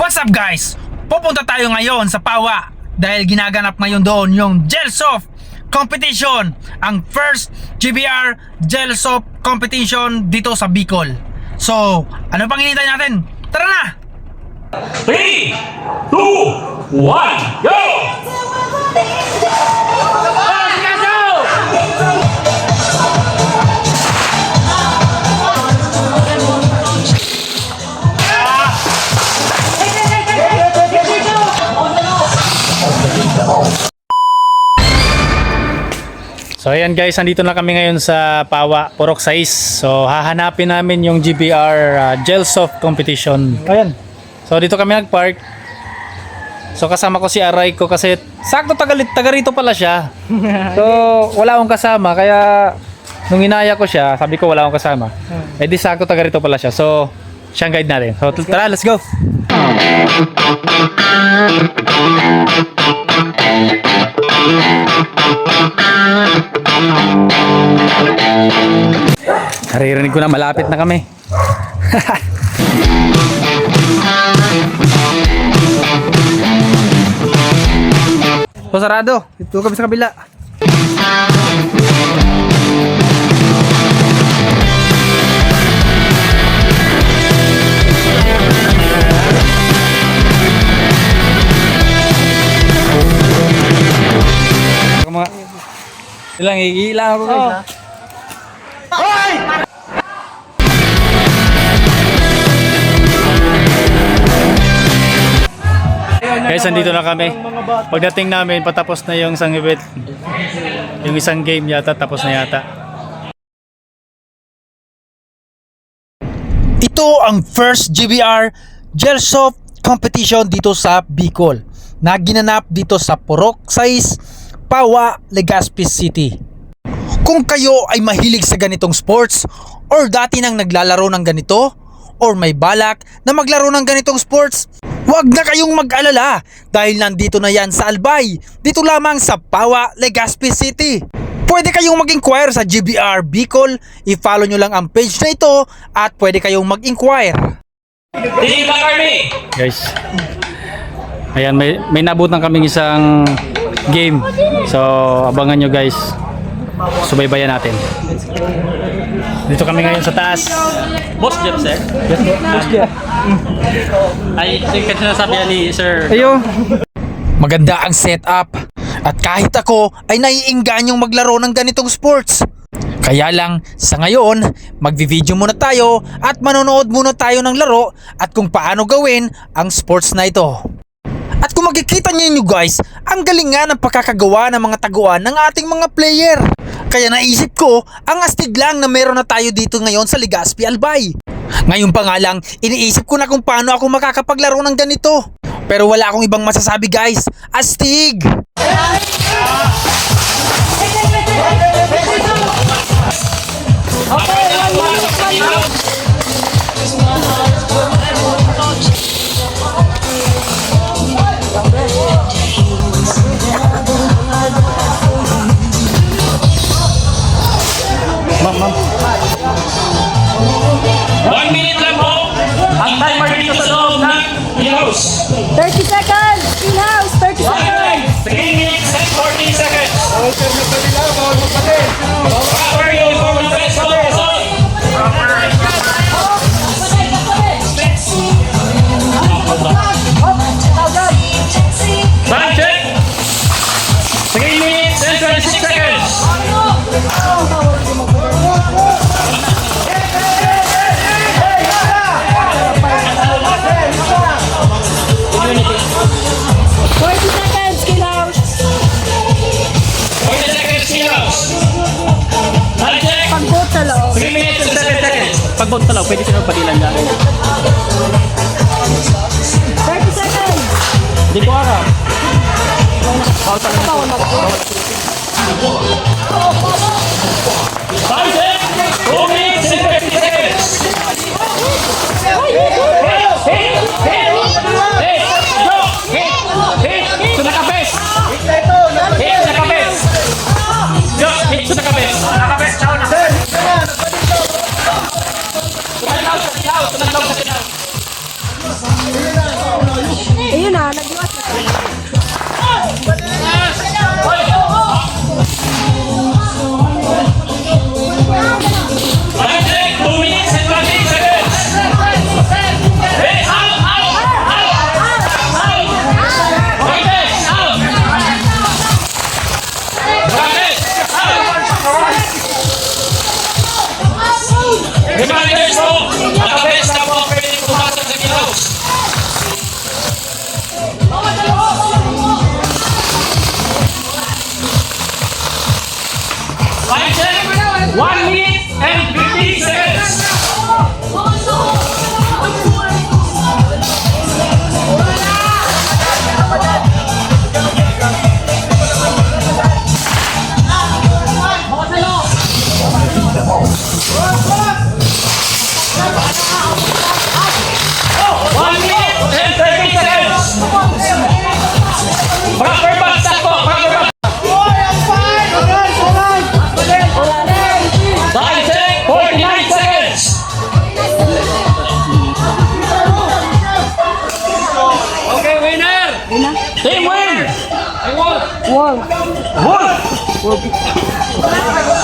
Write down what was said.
What's up guys? Pupunta tayo ngayon sa Pawa dahil ginaganap ngayon doon yung Gelsoft competition, ang first GBR Gelsoft competition dito sa Bicol. So, ano pang hinihintay natin? Tara na! 3, 2, 1, go! So ayan guys, andito na kami ngayon sa Pawa, Purok 6. So hahanapin namin yung GBR Gelsoft competition. Ayan. So dito kami nagpark. So kasama ko si Aray ko kasi sakto taga rito pala siya. So wala akong kasama kaya nung inaya ko siya, sabi ko wala akong kasama. Eh di sakto taga rito pala siya. So siyang guide natin. So tara, let's go. Naririnig ko na malapit na kami. So sarado, ito kami sa kabila. Ilang iilang ako guys. Hoy! Guys, andito na kami. Pagdating namin, patapos na yung isang event. Yung isang game yata, tapos na yata. Ito ang first GBR Gelsoft competition dito sa Bicol na ginanap dito sa Purok 6, Pawa, Legazpi City. Kung kayo ay mahilig sa ganitong sports or dati nang naglalaro ng ganito or may balak na maglaro ng ganitong sports, huwag na kayong mag-alala dahil nandito na yan sa Albay, dito lamang sa Pawa, Legazpi City. Pwede kayong mag-inquire sa GBR Bicol, i-follow nyo lang ang page na ito at pwede kayong mag-inquire. Guys, ayan, may nabutan kaming isang game. So abangan nyo guys. Subaybayan natin. Dito kami ngayon sa taas. Boss Jeff, sir? Yes, boss Jeff. Ay, kasi nasabi ni sir. Ayo. Maganda ang setup at kahit ako ay naiingganyong maglaro ng ganitong sports. Kaya lang sa ngayon, magvi-video muna tayo at manonood muna tayo ng laro at kung paano gawin ang sports na ito. At kung makikita niyo guys, ang galing nga ng pagkakagawa ng mga taguan ng ating mga player. Kaya naisip ko, ang astig lang na meron na tayo dito ngayon sa Legazpi, Albay. Ngayon pa nga lang, iniisip ko na kung paano ako makakapaglaro ng ganito. Pero wala akong ibang masasabi guys, astig! Ma'am. 1 minute lang po. Ang timer dito sa loob ng house. 30 seconds! In house! 30 seconds! 3 minutes and 40 seconds. Proper uniform ng best officer. Time check. 3 minutes and 26 seconds. Seconds! Skill house! 40 seconds, kilos. Time check. Pag-vote sa loob. 3 minutes and 7 seconds. Pag bounce talaw, pwede sila padilan dyan. 30 seconds! Hindi ko aram. Time check. 2 minutes and 50 seconds. Ayun na, nag-iwas na tayo. Time check, 2 minutes and 28 seconds. Hey, out, out, out, out. Rakesh, out. Rakesh, out. Reminders po, nakabest na po ang pwede pumasok sa Gilaos. Time check, 1 minute and 15 seconds. One minute and 30 seconds. Proper back stop po, proper back. Time check, 49 seconds. Okay, winner. Team win. Wow. Wolf.